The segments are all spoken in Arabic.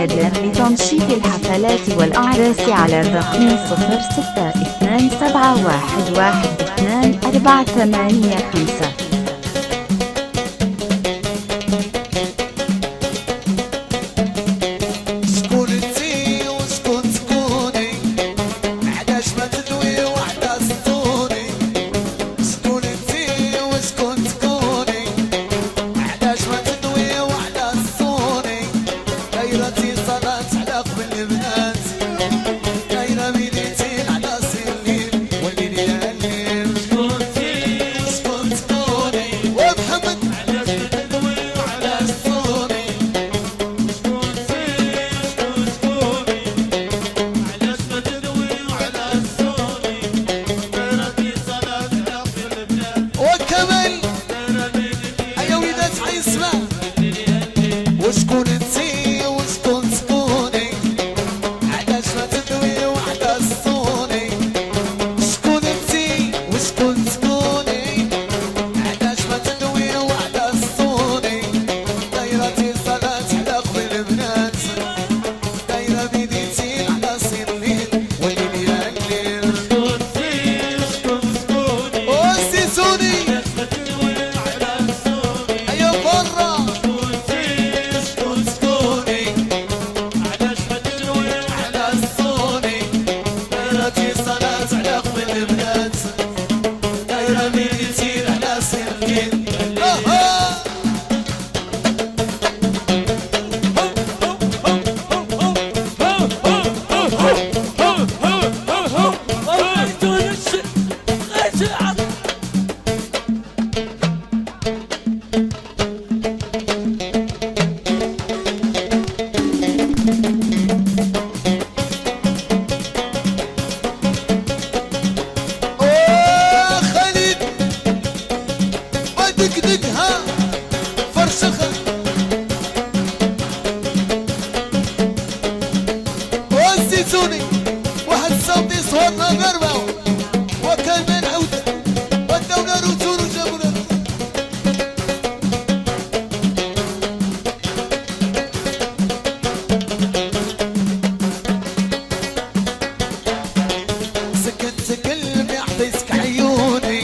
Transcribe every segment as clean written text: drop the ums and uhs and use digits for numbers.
هادلر لتنشيط الحفلات والأعراس على الرقم 0627112485. واحد صوتي صورنا غربة وكان من عودة ودونا روتور وجابونا سكنت قلبي عطيتك عيوني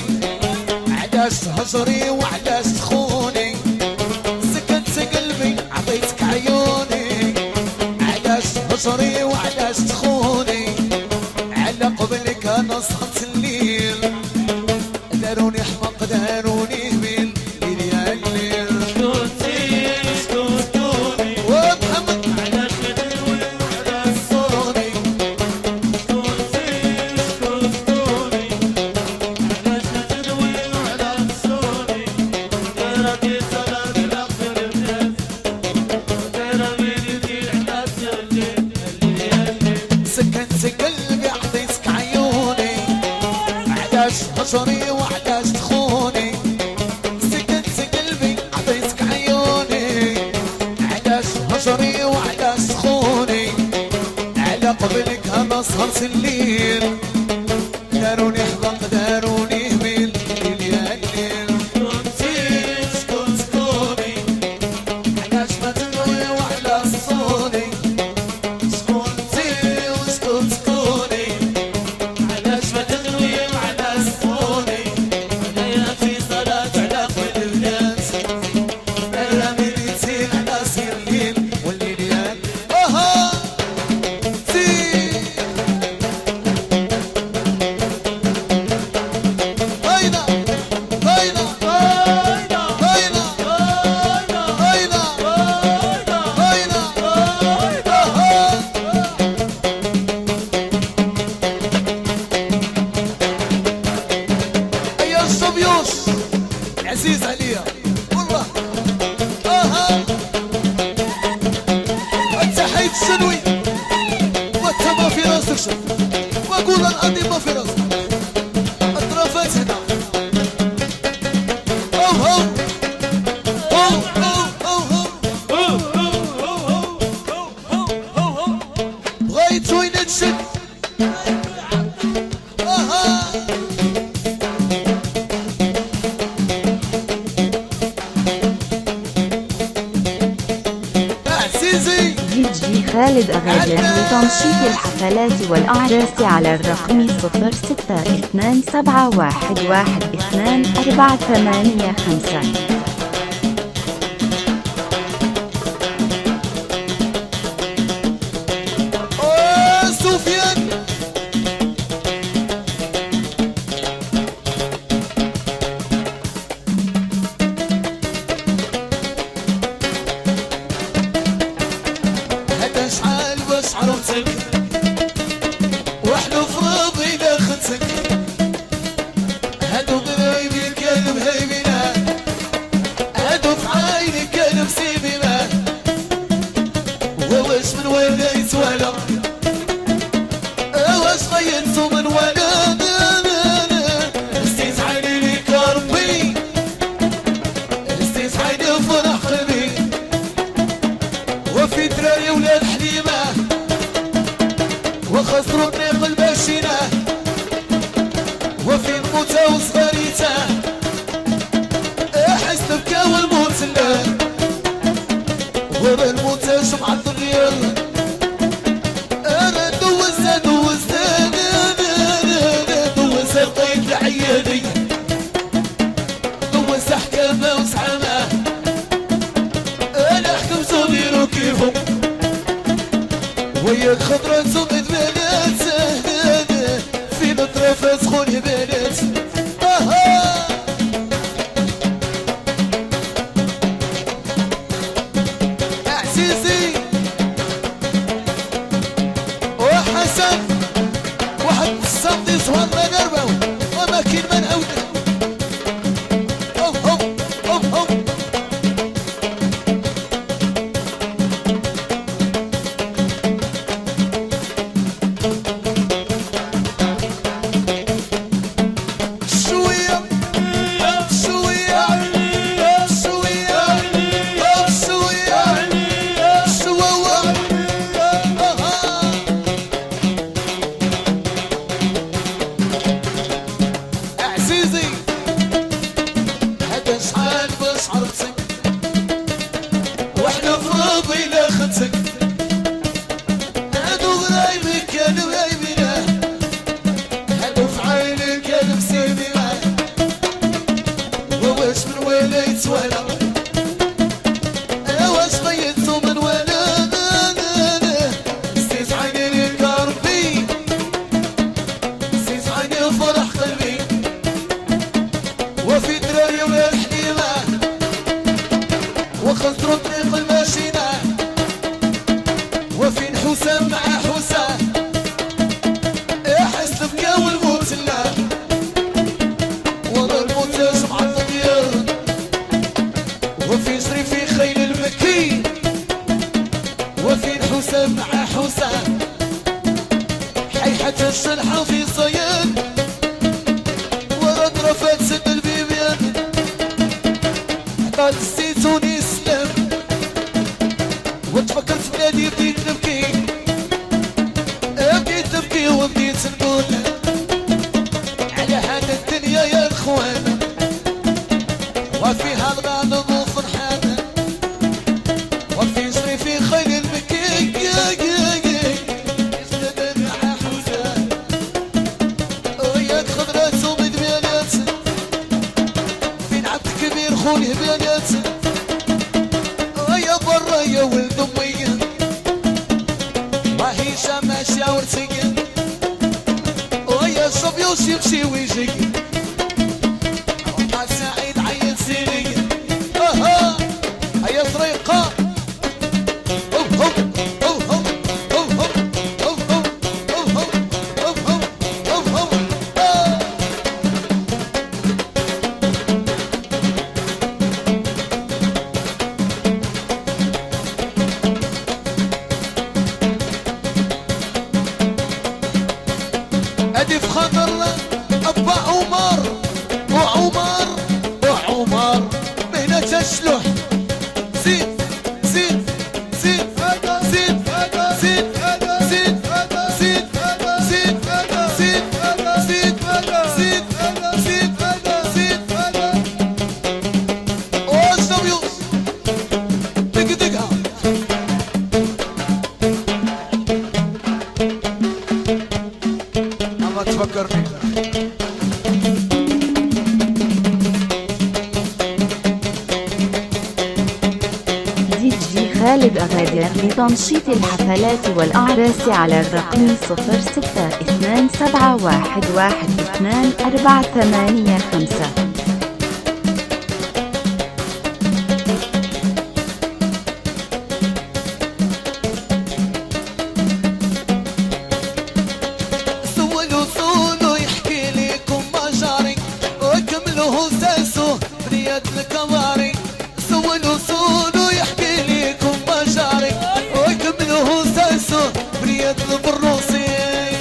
علاش هجري وعلاش تخوني سكنت قلبي عطيتك عيوني علاش هجري وعلاش تخوني على قبلك انا سهرت الليل داروني حماق داروني هبيل ليل يا الليل سكوتوني ومحمد علاش تدوي على صوني سكوتوني علاش تدوي على صوني دارتي صلاة الاخر الناس دار بيدي على الليل سكنت قلبي عطيتك عيوني علاش هجري وعلاش تخوني سكنت قلبي عطيتك عيوني علاش هجري وعلاش تخوني على قبلك انا سهرت الليل داروني حماق داروني هبيل ليل يا الليل سكوتوني علاش ما تدوي وعلى صوني سكوتوني علاش ما تغني وعلى صوني انا في صلاة على قلب الناس رامي بيتي على سير الليل والليل يا اها سير هيدا هيدا هيدا هيدا هيدا هيدا يا الصبيوش عزيز عليا والله اها التحية السنوي وانت ما في راسك شوف واقول القضية ما في راسك اطرافات هنا هو هو بغيت وين تشد اها عزيزي DJ تنشيط الحفلات والأعراس على الرقم 0627112485. واحنا فراضي داخلتك هادو غرايبي كانوا مهيبنا هادو في عيني كانوا مسيبنا واش من وين يتوالى واش غيرتو من وين استيت عيني ليك ربي استيت عيني فرح قلبي وفي دراري ولاد حليمه وخسروا طريق الماشينة وفي الموتى وصغاريته احس بكا والموت لا ورا الموتى جمعة الريال انا دوزت لقيت العيادي دوزت حكامة وزعامة انا حكم صغير وكيفهم ويا الخضرة صمد بنات في نطرفة تخون بنات عزيزي وحسن واحد الصمد صوان ما نربو وما كين من أوده هادو غرايبي كانوا غايبينه هادو في عيني كانوا مسيبينه وواش من وين يتوالى واش غيرتو من وين استيت عيني ليك ربي استيت عيني فرح قلبي وفي دراري ولاد حليمه وخسروا طريق الماشينه وفين حسام مع حسام احس بكا والموت لا ورا الموت جمعة الديار وفين شريفي خيل المكي وفين حسام مع حسام حيحة الشلحة في صياد ورا طرفات سد البيبيان حطات الزيتوني السلام وتفكرت بنادي بديت نبكي وبديت نقول على هذا الدنيا يا اخوان وفيها الغانم وفرحان وفي شريفي خيل المكي يستدد مع حسان وياك خضرات ومد بيانات فين عبد كبير خولي بيانات ويا برا يا ولد امي راهي شماشة ورتقن ويا الصبيوش يمشي ويجي روحها سعيد عيد سيري هيا طريقة ادي في خاطر ابا عمر وعمر بين تشلح زيد زيد زيد زيد زيد زيد زيد زيد زيد زيد زيد زيد زيد واشربيوس دق دقها ما تفكرني. دي جي خالد أغادر لتنشيط الحفلات والأعراس على الرقم 0627112485. بريات الكواري سولو سولو يحكي ليكم مجاري وكملوا ساسو بريات البروسي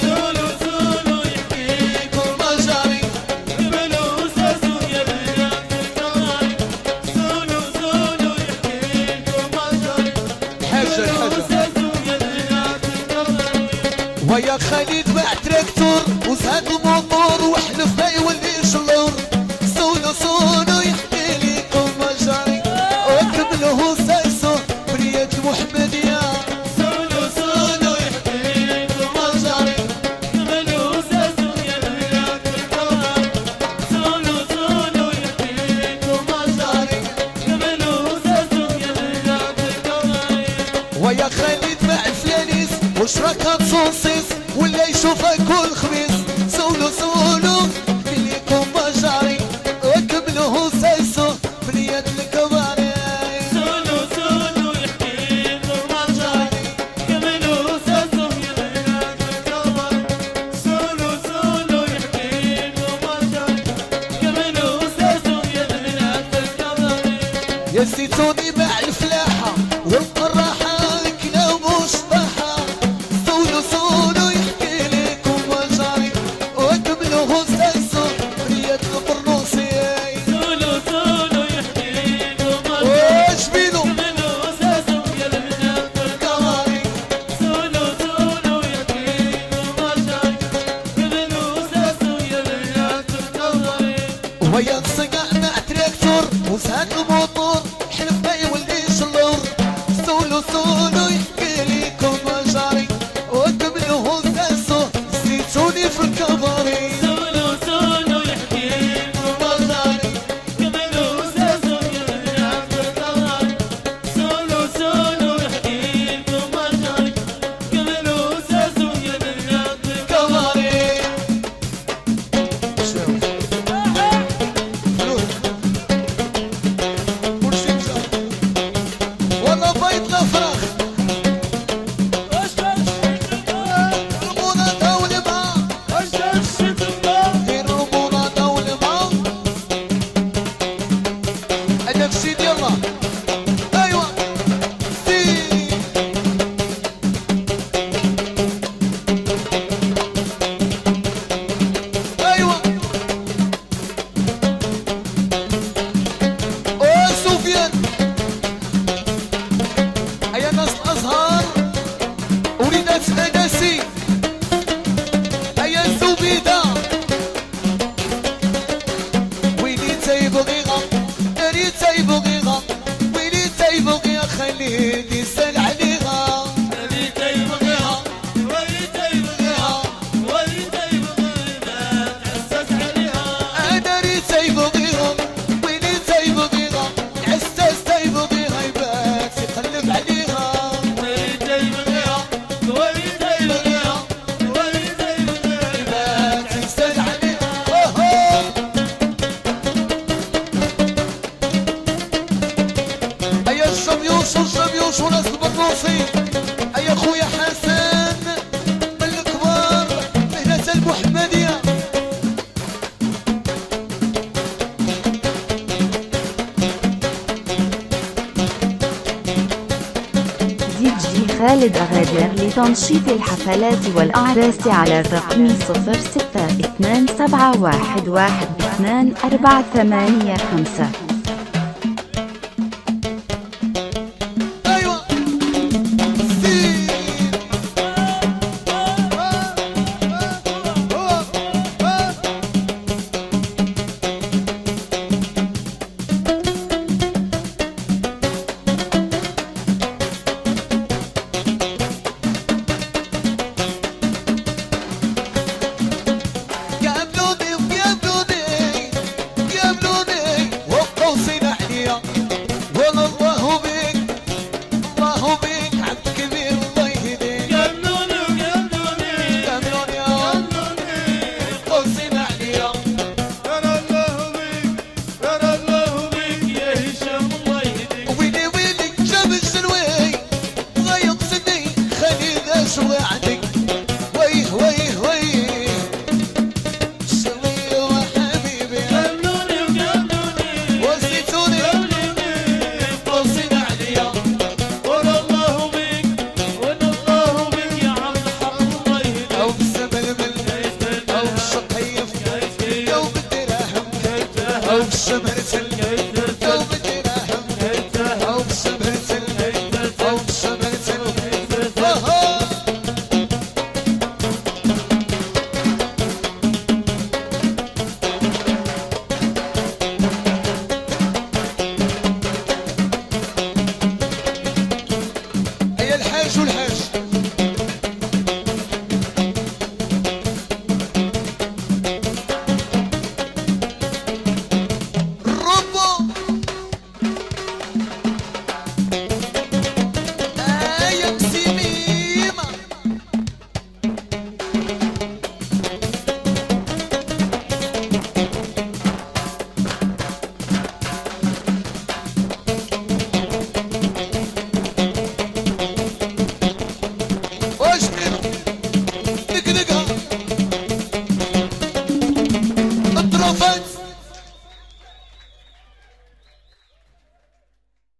سولو سولو يحكي ليكم مجاري كملوا ساسو يا بريات الكواري سولو سولو يحكي ليكم مجاري حاجة ساسو يا بريات الكواري ويا خالد باع تراكتور وزاد الموتور وحلف ما يوليش اللور سولو سولو يحكي ليكم مجاري وكملوه ساسو بريات محمدية سولو سولو يحكي ليكم مجاري كملوه ساسو يا بريات الكواري سولو سولو يحكي ليكم مجاري كملوه ساسو يا بريات الكواري ويا خالد مع الفلانيس وشراكة تصوصيص ولا يشوفها كل خميس سولو سولو يحكي ليكم مجاري وكملوه ساسو بريات الكواري سولو سولو يحكي ليكم مجاري كملوه ساسو يا بريات الكواري سولو سولو يحكي ليكم مجاري كملوه ساسو يا بريات الكواري يا سيتوني مع الفلاحة والقراحة كلاب وشباحة سولو سولو يحكي ليكم مجاري وكملوه ساسو بريات البرنوسي سولو سولو يحكي ليكم مجاري كملوه ساسو يا بريات الكواري سولو سولو يحكي ليكم مجاري كملوه ساسو يا بريات الكواري ويا نصقع مع تراكتور وزاد الموتور حلف ما يوليش اللور سولو سولو يحكي ليكم مجاري وكملوه ساسو زيتوني في الكباري سولو سولو يحكي ليكم مجاري كملوه ساسو يا بريات الكواري سولو سولو يحكي ليكم مجاري كملوه ساسو يا بريات الكواري والله بيض الفراخ رمونا دولة معاه غير رمونا دولة معاه أنا مشيت يلا أيوة سي أيوة أوه سفيان أيا ناس الأزهار وليدات أناسي أيا الزبيدة ويلي تيبغيها داري تيبغيها ويلي تيبغيها خليه يسال عليها داري تيبغيها ويلي تيبغيها ويلي تيبغيها تعسس عليها داري تيبغيها ويلي تيبغيها عساس تيبغيها يبات يقلب عليها ويلي تيبغيها ويلي تيبغيها ويلي تيبغيها يبات يسال عليها أيا الشميوش والشميوش وناس البطوسي أيا خويا حسن من الكبار مهنة المحمدية دي جي خالد أغادر لتنشيط الحفلات والأعراس على الرقم 0627112485.